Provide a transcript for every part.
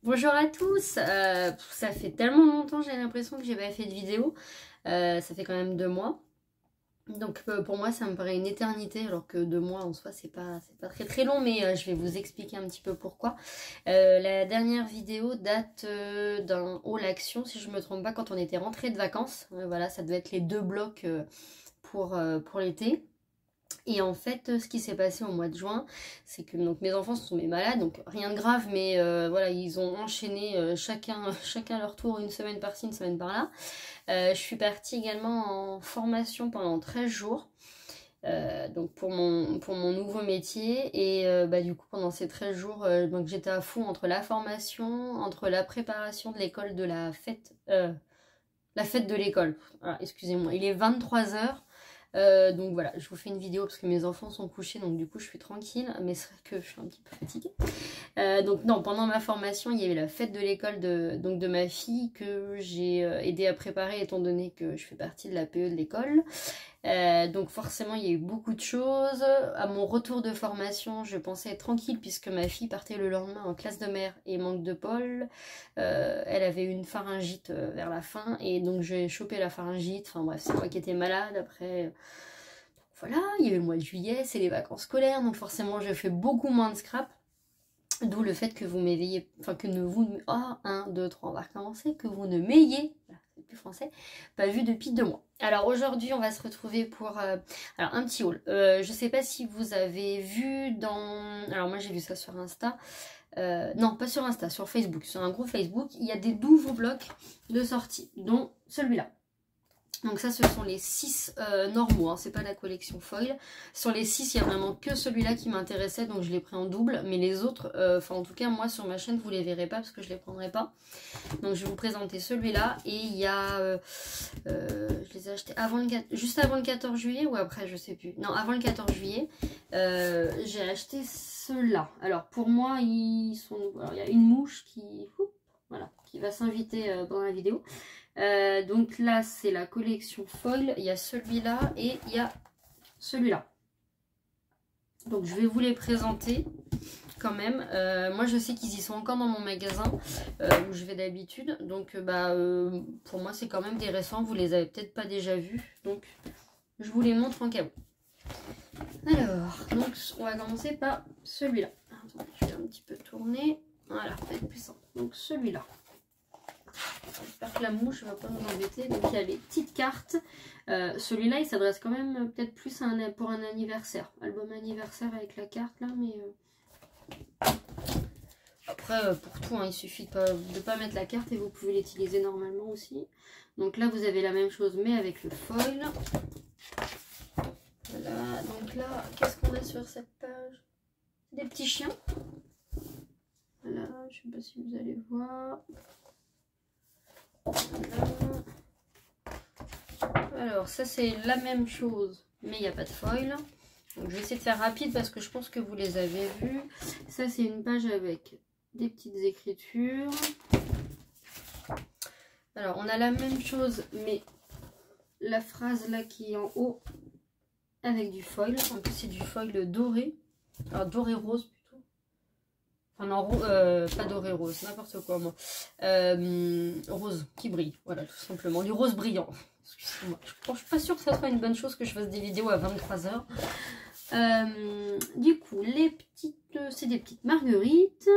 Bonjour à tous, ça fait tellement longtemps, j'ai l'impression que j'ai pas fait de vidéo. Ça fait quand même 2 mois. Donc pour moi ça me paraît une éternité, alors que 2 mois en soi c'est pas très très long, mais je vais vous expliquer un petit peu pourquoi. La dernière vidéo date d'un haul action, si je me trompe pas, quand on était rentré de vacances. Voilà, ça devait être les 2 blocs pour l'été. Et en fait, ce qui s'est passé au mois de juin, c'est que donc, mes enfants sont tombés malades, donc rien de grave, mais voilà, ils ont enchaîné chacun leur tour, une semaine par-ci, une semaine par-là. Je suis partie également en formation pendant 13 jours, donc pour mon nouveau métier. Et du coup, pendant ces 13 jours, donc j'étais à fond entre la formation, entre la préparation de l'école, de la fête de l'école. Voilà, excusez-moi, il est 23 h. Donc voilà, je vous fais une vidéo parce que mes enfants sont couchés, donc du coup je suis tranquille, mais c'est vrai que je suis un petit peu fatiguée. Donc non, pendant ma formation, il y avait la fête de l'école de ma fille que j'ai aidé à préparer, étant donné que je fais partie de la PE de l'école. Donc forcément il y a eu beaucoup de choses. À mon retour de formation, je pensais être tranquille puisque ma fille partait le lendemain en classe de mer et manque de bol. Elle avait une pharyngite vers la fin et donc j'ai chopé la pharyngite. Enfin bref, c'est moi qui étais malade. Après voilà, il y avait le mois de juillet, c'est les vacances scolaires, donc forcément je fais beaucoup moins de scrap. D'où le fait que vous m'éveillez, enfin que ne vous... Oh, 1, 2, 3, on va recommencer, que vous ne m'ayez, c'est plus français, pas vu depuis 2 mois. Alors aujourd'hui, on va se retrouver pour alors un petit haul. Je sais pas si vous avez vu dans... Alors moi j'ai vu ça sur Insta. Non, pas sur Insta, sur Facebook, sur un groupe Facebook, il y a des nouveaux blocs de sortie, dont celui-là. Donc ça, ce sont les 6 normaux, hein, c'est pas la collection foil. Sur les 6, il y a vraiment que celui-là qui m'intéressait, donc je l'ai pris en double. Mais les autres, enfin en tout cas, moi sur ma chaîne, vous les verrez pas parce que je les prendrai pas. Donc je vais vous présenter celui-là. Et il y a... je les ai achetés juste avant le 14 juillet ou après, je sais plus. Non, avant le 14 juillet. J'ai acheté ceux-là. Alors pour moi, ils sont... Alors il y a une mouche voilà, qui va s'inviter dans la vidéo. Donc là c'est la collection foil, il y a celui-là et il y a celui-là. Donc je vais vous les présenter quand même. Moi je sais qu'ils y sont encore dans mon magasin où je vais d'habitude. Donc pour moi c'est quand même des récents, vous les avez peut-être pas déjà vus. Donc je vous les montre en cas où. Alors, donc on va commencer par celui-là. Je vais un petit peu tourner. Voilà, ça va être plus simple. Donc celui-là. J'espère que la mouche ne va pas nous embêter. Donc il y a les petites cartes. Celui-là il s'adresse quand même peut-être plus pour un anniversaire. Album anniversaire avec la carte là. Mais après pour tout, hein, il suffit de pas mettre la carte et vous pouvez l'utiliser normalement aussi. Donc là vous avez la même chose mais avec le foil. Voilà, donc là qu'est-ce qu'on a sur cette page? Des petits chiens. Voilà, je sais pas si vous allez voir. Voilà. Alors ça c'est la même chose mais il n'y a pas de foil. Donc je vais essayer de faire rapide parce que je pense que vous les avez vus. Ça c'est une page avec des petites écritures. Alors on a la même chose mais la phrase là qui est en haut avec du foil. En plus c'est du foil doré. Alors doré rose plutôt. Enfin non, pas doré rose, n'importe quoi moi. Rose qui brille, voilà tout simplement. Du rose brillant. Excusez-moi, je suis pas sûre que ça soit une bonne chose que je fasse des vidéos à 23 h. Du coup, les petites, c'est des petites marguerites.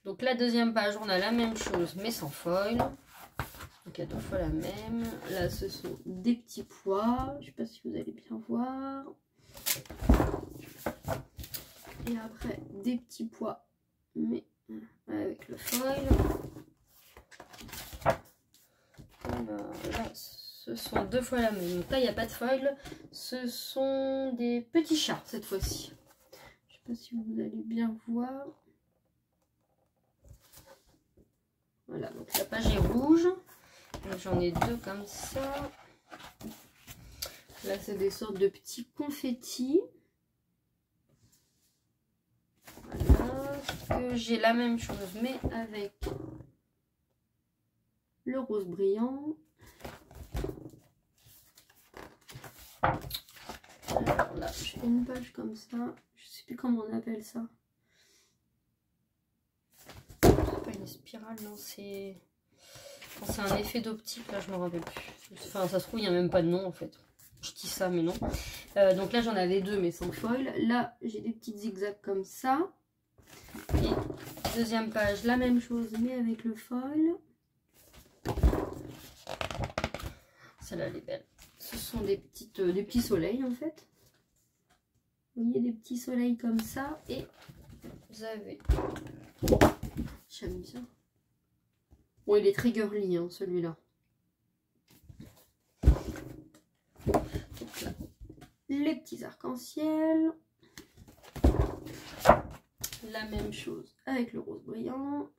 Donc la deuxième page, on a la même chose mais sans foil. Donc il y a 2 fois la même. Là, ce sont des petits pois. Je sais pas si vous allez bien voir. Et après, des petits pois mais avec le foil. Alors, là, ce sont 2 fois la même. Donc là, il n'y a pas de foil. Ce sont des petits chats cette fois-ci. Je sais pas si vous allez bien voir. Voilà, donc la page est rouge. J'en ai 2 comme ça. Là, c'est des sortes de petits confettis. Voilà. J'ai la même chose, mais avec le rose brillant. Alors là, je fais une page comme ça. Je sais plus comment on appelle ça. des spirales, non, c'est un effet d'optique, là je me rappelle plus. Enfin, ça se trouve, il n'y a même pas de nom en fait. Je dis ça, mais non. Donc là, j'en avais 2, mais sans foil. Là, j'ai des petites zigzags comme ça. Et deuxième page, la même chose, mais avec le foil. Celle-là, elle est belle. Ce sont des petits soleils, en fait. Vous voyez, des petits soleils comme ça. Et vous avez... J'aime bien. Bon, il est très girly, hein, celui-là. Donc là, les petits arcs-en-ciel. La même chose avec le rose brillant.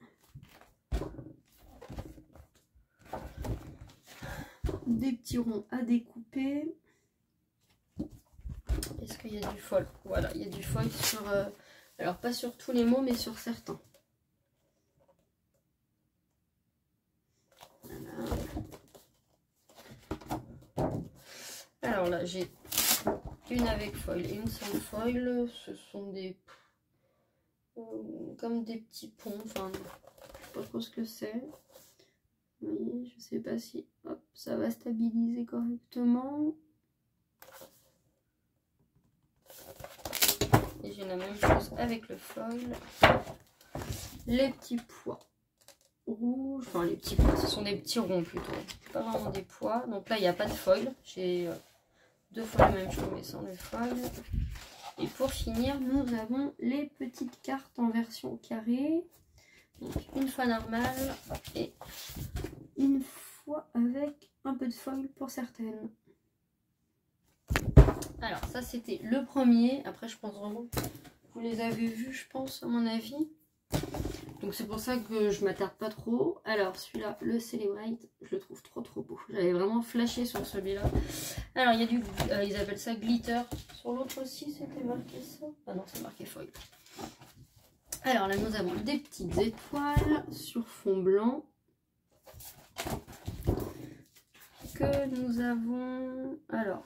Des petits ronds à découper. Est-ce qu'il y a du foil? Voilà, il y a du foil sur... alors, pas sur tous les mots, mais sur certains. Voilà. Alors là, j'ai une avec foil et une sans foil. Ce sont des... comme des petits ponts. Enfin, je sais pas trop ce que c'est. Vous voyez, je sais pas si hop, ça va stabiliser correctement. Et j'ai la même chose avec le foil. Les petits pois rouges, enfin les petits pois, ce sont des petits ronds plutôt, pas vraiment des pois. Donc là, il n'y a pas de foil. J'ai 2 fois la même chose mais sans le foil. Et pour finir, nous avons les petites cartes en version carrée. Donc une fois normale et une fois avec un peu de foil pour certaines. Alors ça c'était le premier. Après je pense vraiment que vous les avez vus, je pense, à mon avis. Donc c'est pour ça que je m'attarde pas trop. Alors celui-là, le Celebrate, je le trouve trop beau. J'avais vraiment flashé sur celui-là. Alors il y a du... ils appellent ça glitter. Sur l'autre aussi c'était marqué ça. Ah non, c'est marqué foil. Alors là nous avons des petites étoiles sur fond blanc. Que nous avons... Alors...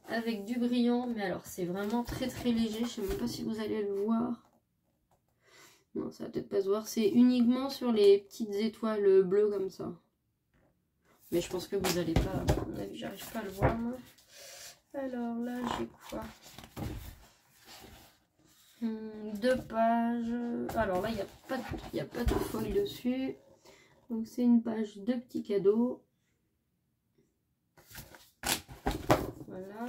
avec du brillant, mais alors c'est vraiment très léger. Je sais même pas si vous allez le voir. Non, ça va peut-être pas se voir. C'est uniquement sur les petites étoiles bleues comme ça. Mais je pense que vous allez pas... à mon avis, j'arrive pas à le voir. Moi. Alors là, j'ai quoi? 2 pages. Alors là, il n'y a pas de foil dessus. Donc c'est une page de petits cadeaux. Voilà.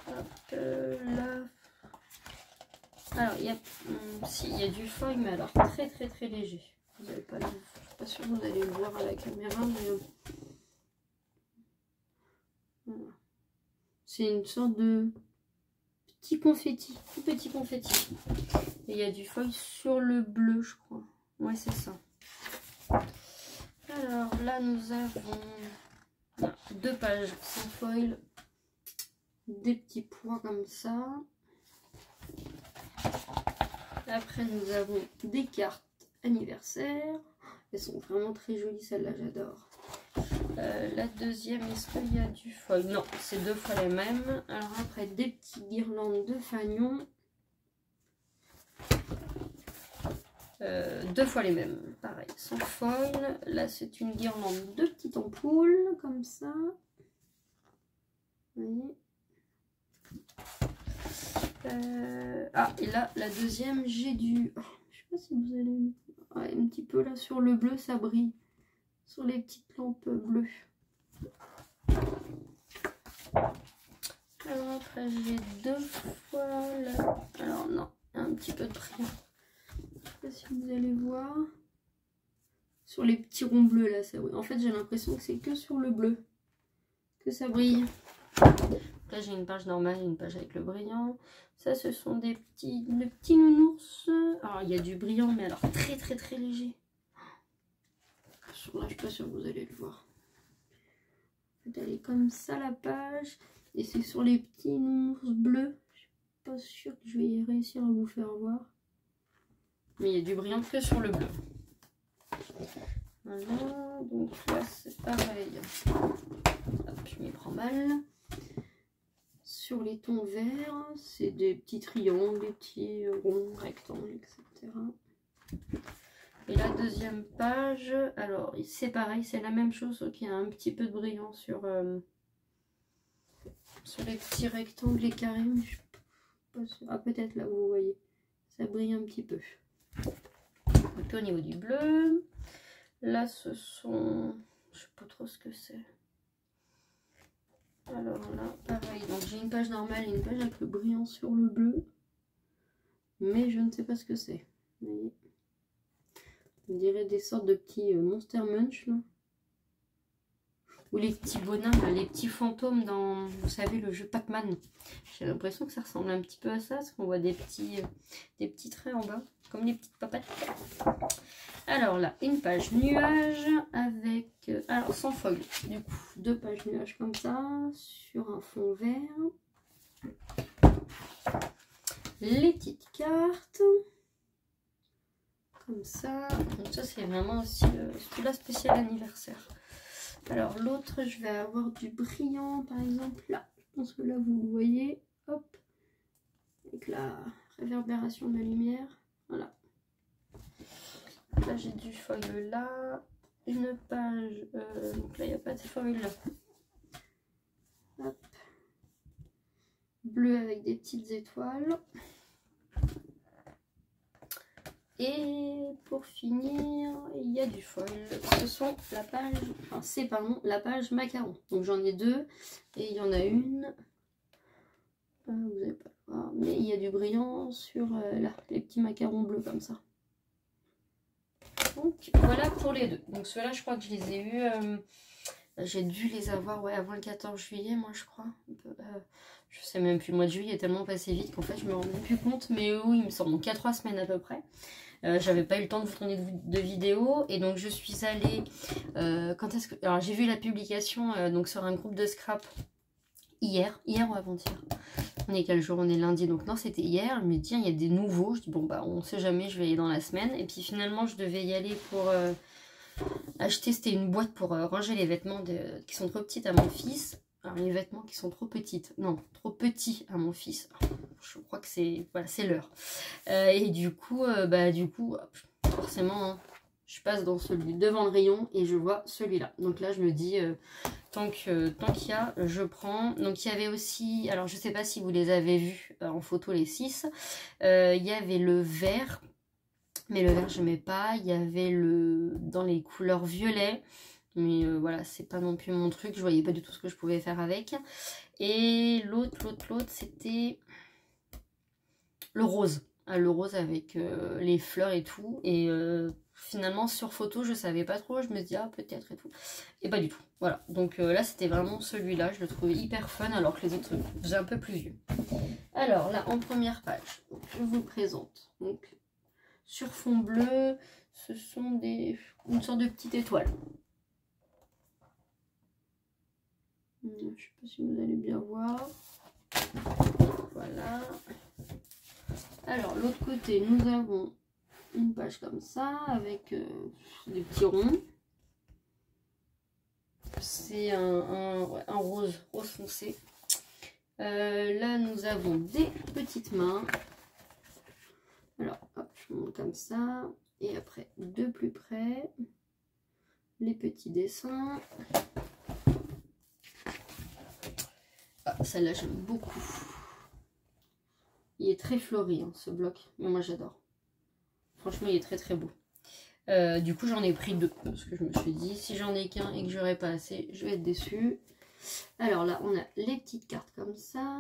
Hop, là. Alors, il y a du foil, mais alors très léger. Vous n'allez pas le... Je suis pas sûre que vous allez le voir à la caméra, mais... Voilà. C'est une sorte de petit confetti, tout petit confetti. Et il y a du foil sur le bleu, je crois. Ouais, c'est ça. Alors, là, nous avons 2 pages sans foil. Des petits pois comme ça. Après, nous avons des cartes anniversaire. Elles sont vraiment très jolies, celles-là, j'adore. La deuxième, est-ce qu'il y a du foil? Non, c'est 2 fois les mêmes. Alors après, des petites guirlandes de fanion. 2 fois les mêmes, pareil, sans foil. Là, c'est une guirlande de petites ampoules, comme ça. Vous voyez? Ah, et là, la deuxième, j'ai du... Oh, je sais pas si vous allez... Ouais, un petit peu là, sur le bleu, ça brille. Sur les petites lampes bleues. Alors après, j'ai 2 fois là. Alors non, un petit peu de brillant. Je sais pas si vous allez voir. Sur les petits ronds bleus là, ça brille. En fait, j'ai l'impression que c'est que sur le bleu que ça brille. Là, j'ai une page normale et une page avec le brillant. Ça, ce sont des petits nounours. Alors, il y a du brillant, mais alors très léger. Sur là, je suis pas sûre que vous allez le voir. Elle est comme ça, la page. Et c'est sur les petits nounours bleus. Je suis pas sûre que je vais réussir à vous faire voir. Mais il y a du brillant que sur le bleu. Voilà, donc là, c'est pareil. Hop, je m'y prends mal. Sur les tons verts, c'est des petits triangles, des petits ronds, rectangles, etc. Et la deuxième page, alors c'est pareil, c'est la même chose, sauf qu'il y a un petit peu de brillant sur les petits rectangles et carrés. Mais je suis pas sûre. Ah, peut-être là, vous voyez, ça brille un petit peu. Donc au niveau du bleu, là ce sont, je sais pas trop ce que c'est. Alors là, pareil, donc j'ai une page normale et une page avec le brillant sur le bleu, mais je ne sais pas ce que c'est. Vous voyez, on dirait des sortes de petits Monster Munch là. Ou les petits bonhommes, les petits fantômes dans, vous savez, le jeu Pac-Man. J'ai l'impression que ça ressemble un petit peu à ça, parce qu'on voit des petits traits en bas, comme les petites papates. Alors là, une page nuage avec, alors sans feuille, du coup, 2 pages nuages comme ça, sur un fond vert. Les petites cartes, comme ça. Donc ça, c'est vraiment aussi celui-là spécial anniversaire. Alors l'autre, je vais avoir du brillant, par exemple là. Je pense que là, vous le voyez. Hop. Avec la réverbération de la lumière. Voilà. Là, j'ai du foil là. Une page. Donc là, il n'y a pas de foil là. Hop. Bleu avec des petites étoiles. Et pour finir, il y a du foil. Ce sont la page, enfin c'est pardon, la page macaron. Donc j'en ai 2 et il y en a une. Vous n'allez pas le voir, mais il y a du brillant sur là, les petits macarons bleus comme ça. Donc voilà pour les 2. Donc ceux-là, je crois que je les ai eus. J'ai dû les avoir avant le 14 juillet, moi je crois. Je sais même plus, le mois de juillet est tellement passé vite qu'en fait je me rends même plus compte. Mais oui, il me semble, donc il y a 3 semaines à peu près. J'avais pas eu le temps de vous tourner de vidéo et donc je suis allée quand est-ce que, alors j'ai vu la publication donc sur un groupe de scrap hier ou avant-hier. On est quel jour? On est lundi, donc non, c'était hier. Je me dis tiens, il y a des nouveaux. Je dis bon bah on sait jamais, je vais y aller dans la semaine. Et puis finalement je devais y aller pour acheter, c'était une boîte pour ranger les vêtements qui sont trop petites à mon fils. Alors, les vêtements qui sont trop petites, non, trop petits à mon fils. Je crois que c'est, voilà, c'est l'heure. Et du coup, forcément, hein, je passe dans celui devant le rayon et je vois celui-là. Donc là, je me dis, tant qu'il y a, je prends. Donc il y avait aussi, alors je sais pas si vous les avez vus en photo les 6. Il y avait le vert, mais le vert je n'aimais pas. Il y avait dans les couleurs violet. Mais voilà, c'est pas non plus mon truc. Je voyais pas du tout ce que je pouvais faire avec. Et l'autre, c'était le rose. Le rose avec les fleurs et tout. Et finalement, sur photo, je savais pas trop. Je me dis, ah, peut-être et tout. Et pas du tout. Voilà. Donc là, c'était vraiment celui-là. Je le trouvais hyper fun, alors que les autres faisaient un peu plus vieux. Alors là, en première page, je vous présente. Donc, sur fond bleu, ce sont une sorte de petite étoile. Je ne sais pas si vous allez bien voir. Voilà. Alors, l'autre côté, nous avons une page comme ça, avec des petits ronds. C'est un rose foncé. Là, nous avons des petites mains. Alors, hop, je monte comme ça. Et après, de plus près, les petits dessins. Ah, celle-là, j'aime beaucoup. Il est très fleuri, hein, ce bloc. Mais moi, j'adore. Franchement, il est très très beau. Du coup, j'en ai pris 2. Parce que je me suis dit, si j'en ai qu'un et que j'aurai pas assez, je vais être déçue. Alors là, on a les petites cartes comme ça.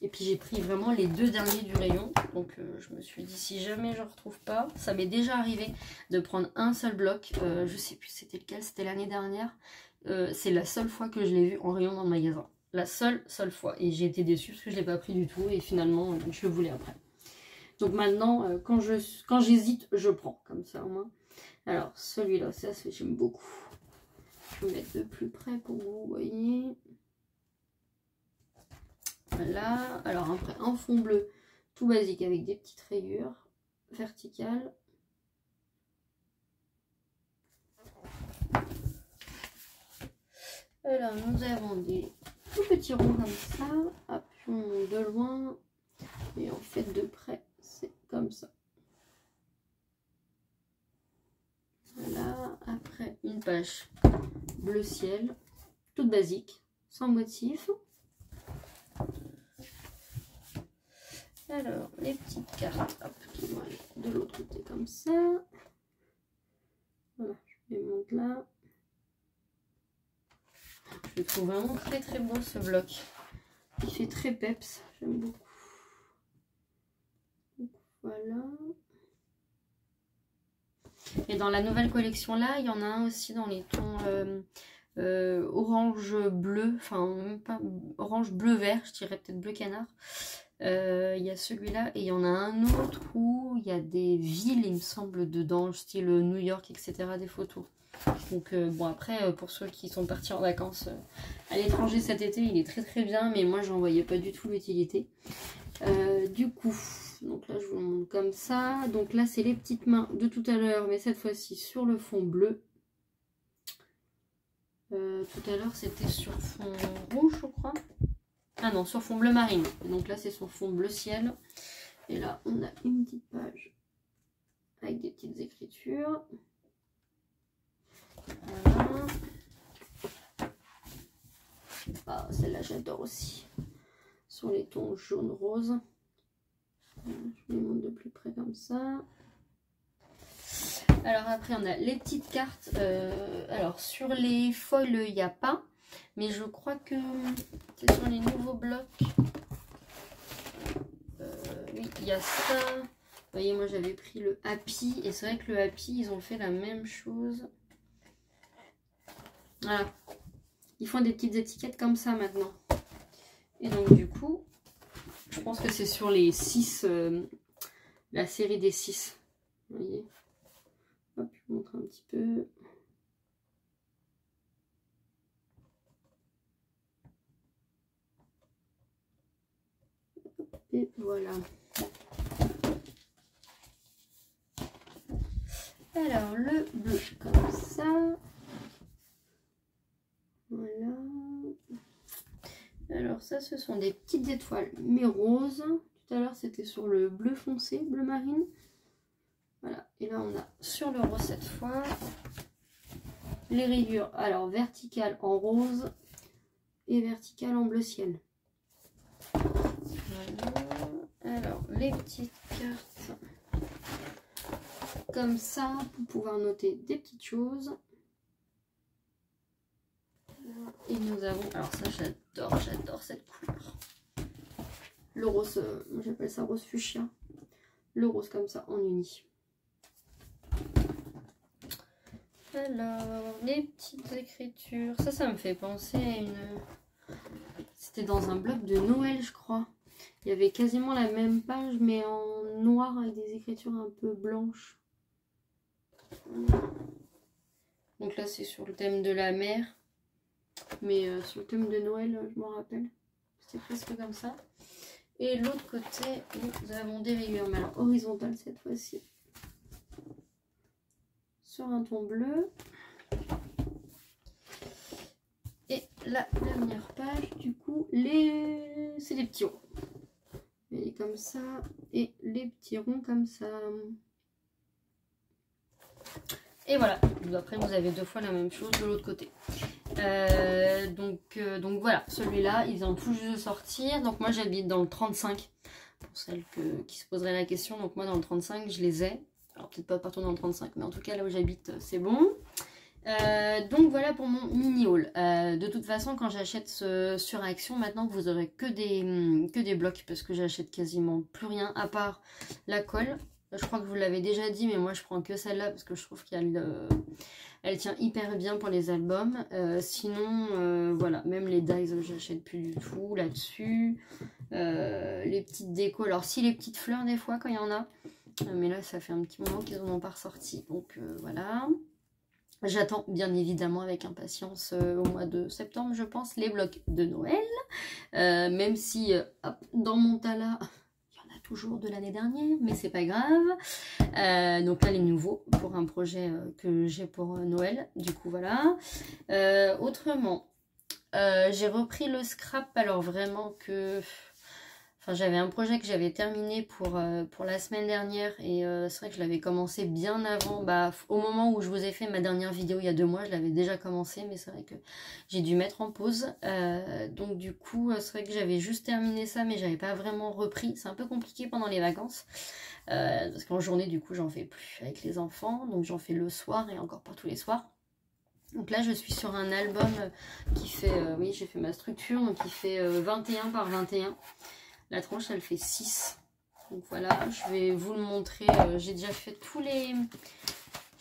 Et puis, j'ai pris vraiment les 2 derniers du rayon. Donc, je me suis dit, si jamais je ne retrouve pas, ça m'est déjà arrivé de prendre un seul bloc. Je sais plus c'était lequel, c'était l'année dernière. C'est la seule fois que je l'ai vu en rayon dans le magasin. La seule fois. Et j'ai été déçue parce que je ne l'ai pas pris du tout. Et finalement, je le voulais après. Donc maintenant, quand j'hésite, je prends. Comme ça au moins. Alors, celui-là, ça j'aime beaucoup. Je vais mettre de plus près pour que vous voyez. Voilà. Alors après, un fond bleu tout basique avec des petites rayures verticales. Alors, nous avons des tout petits ronds comme ça. Hop, de loin. Et en fait, de près, c'est comme ça. Voilà, après une page bleu ciel, toute basique, sans motif. Alors, les petites cartes, hop, qui vont aller de l'autre côté comme ça. Voilà, je les monte là. Je le trouve vraiment très très beau ce bloc. Il fait très peps, j'aime beaucoup. Donc, voilà. Et dans la nouvelle collection là, il y en a un aussi dans les tons orange bleu, enfin même pas orange bleu vert, je dirais peut-être bleu canard. Il y a celui-là et il y en a un autre où il y a des villes, il me semble, dedans, style New York, etc. des photos. Donc bon, après pour ceux qui sont partis en vacances à l'étranger cet été, il est très très bien, mais moi j'en voyais pas du tout l'utilité. Du coup, donc là je vous le montre comme ça. Donc là c'est les petites mains de tout à l'heure, mais cette fois-ci sur le fond bleu. Tout à l'heure c'était sur fond rouge, je crois. Ah non, sur fond bleu marine. Donc là c'est sur fond bleu ciel. Et là on a une petite page avec des petites écritures. Voilà. Ah, celle-là j'adore aussi. Sur les tons jaune rose. Je les montre de plus près comme ça. Alors après on a les petites cartes. Alors sur les foils il n'y a pas. Mais je crois que c'est sur les nouveaux blocs. Oui, il y a ça. Vous voyez, moi j'avais pris le Happy. Et c'est vrai que le Happy, ils ont fait la même chose. Voilà. Ils font des petites étiquettes comme ça maintenant. Et donc du coup, je pense que c'est sur les 6, la série des 6. Vous voyez. Hop, je vous montre un petit peu. Et voilà. Alors le bleu comme ça. Voilà. Alors ça ce sont des petites étoiles mais roses. Tout à l'heure c'était sur le bleu foncé, bleu marine. Voilà. Et là on a sur le rose cette fois. Les rayures alors verticales en rose et verticales en bleu ciel. Voilà. Alors les petites cartes comme ça pour pouvoir noter des petites choses. Et nous avons, alors ça j'adore cette couleur. Le rose, j'appelle ça rose fuchsia. Le rose comme ça en uni. Alors, les petites écritures. Ça me fait penser à une... C'était dans un bloc de Noël je crois. Il y avait quasiment la même page mais en noir avec des écritures un peu blanches. Donc là c'est sur le thème de la mer. Mais sur le thème de Noël, je m'en rappelle. C'était presque comme ça. Et l'autre côté, nous avons des rayures, mais alors horizontales cette fois-ci. Sur un ton bleu. Et la dernière page, du coup, c'est des petits ronds. Et comme ça. Et les petits ronds comme ça. Et voilà. Après, vous avez deux fois la même chose de l'autre côté. Donc voilà, celui-là, il vient tout juste de sortir. Donc moi, j'habite dans le 35. Pour celles qui se poseraient la question. Donc moi, dans le 35, je les ai. Alors peut-être pas partout dans le 35, mais en tout cas, là où j'habite, c'est bon. Donc voilà pour mon mini haul. De toute façon, quand j'achète sur Action, maintenant vous aurez que des blocs parce que j'achète quasiment plus rien à part la colle. Je crois que vous l'avez déjà dit, mais moi je prends que celle-là parce que je trouve qu'elle elle tient hyper bien pour les albums. Sinon, voilà, même les dies, j'achète plus du tout là-dessus. Les petites décos, alors si les petites fleurs des fois quand il y en a, mais là ça fait un petit moment qu'ils n'en ont pas ressorti, donc voilà. J'attends bien évidemment avec impatience au mois de septembre, je pense, les blocs de Noël. Même si hop, dans mon tas là, il y en a toujours de l'année dernière, mais c'est pas grave. Donc là, les nouveaux pour un projet que j'ai pour Noël. Du coup, voilà. Autrement, j'ai repris le scrap. Alors vraiment que... Enfin, j'avais un projet que j'avais terminé pour la semaine dernière et c'est vrai que je l'avais commencé bien avant. Bah, au moment où je vous ai fait ma dernière vidéo il y a 2 mois, je l'avais déjà commencé, mais c'est vrai que j'ai dû mettre en pause. Donc du coup, c'est vrai que j'avais juste terminé ça, mais j'avais pas vraiment repris. C'est un peu compliqué pendant les vacances. Parce qu'en journée, du coup, j'en fais plus avec les enfants. Donc j'en fais le soir et encore pas tous les soirs. Donc là, je suis sur un album qui fait, oui, j'ai fait ma structure, donc qui fait 21 par 21. La tranche, elle fait 6. Donc voilà, je vais vous le montrer. J'ai déjà fait tous les...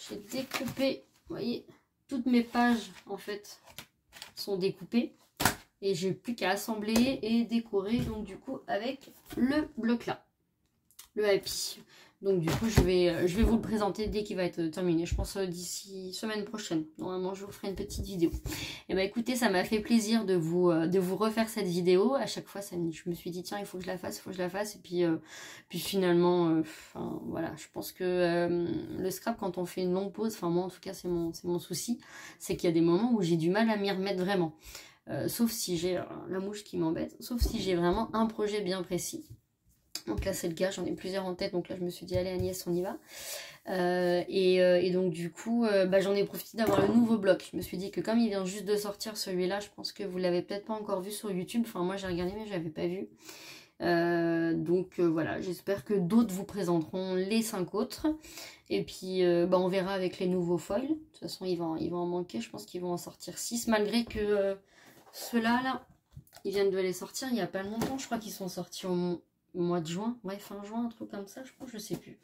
J'ai découpé, vous voyez, toutes mes pages, en fait, sont découpées. Et j'ai plus qu'à assembler et décorer, donc du coup, avec le bloc là, le happy. Donc du coup, je vais vous le présenter dès qu'il va être terminé. Je pense d'ici semaine prochaine. Normalement, je vous ferai une petite vidéo. Et bah écoutez, ça m'a fait plaisir de vous refaire cette vidéo. À chaque fois, je me suis dit, tiens, il faut que je la fasse, il faut que je la fasse. Et puis finalement, voilà, je pense que le scrap, quand on fait une longue pause, enfin moi en tout cas, c'est mon souci, c'est qu'il y a des moments où j'ai du mal à m'y remettre vraiment. Sauf si j'ai la mouche qui m'embête, sauf si j'ai vraiment un projet bien précis. Donc là c'est le cas, j'en ai plusieurs en tête, donc là je me suis dit allez Agnès on y va. Et donc du coup j'en ai profité d'avoir le nouveau bloc. Je me suis dit que comme il vient juste de sortir celui-là, je pense que vous l'avez peut-être pas encore vu sur YouTube. Enfin moi j'ai regardé mais je l'avais pas vu. Donc voilà, j'espère que d'autres vous présenteront les 5 autres. Et puis on verra avec les nouveaux foils. De toute façon il va en manquer, je pense qu'ils vont en sortir 6 malgré que ceux-là là, ils viennent de les sortir il n'y a pas longtemps. Je crois qu'ils sont sortis au mois de juin, ouais fin juin, un truc comme ça je crois, je sais plus.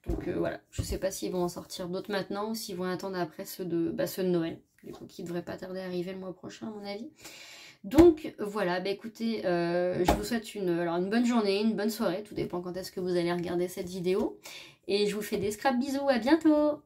Donc voilà, je sais pas s'ils vont en sortir d'autres maintenant ou s'ils vont attendre après ceux de Noël, du coup qui devraient pas tarder à arriver le mois prochain à mon avis. Donc voilà, bah écoutez, je vous souhaite une bonne journée, une bonne soirée, tout dépend quand est-ce que vous allez regarder cette vidéo. Et je vous fais des scraps bisous, à bientôt!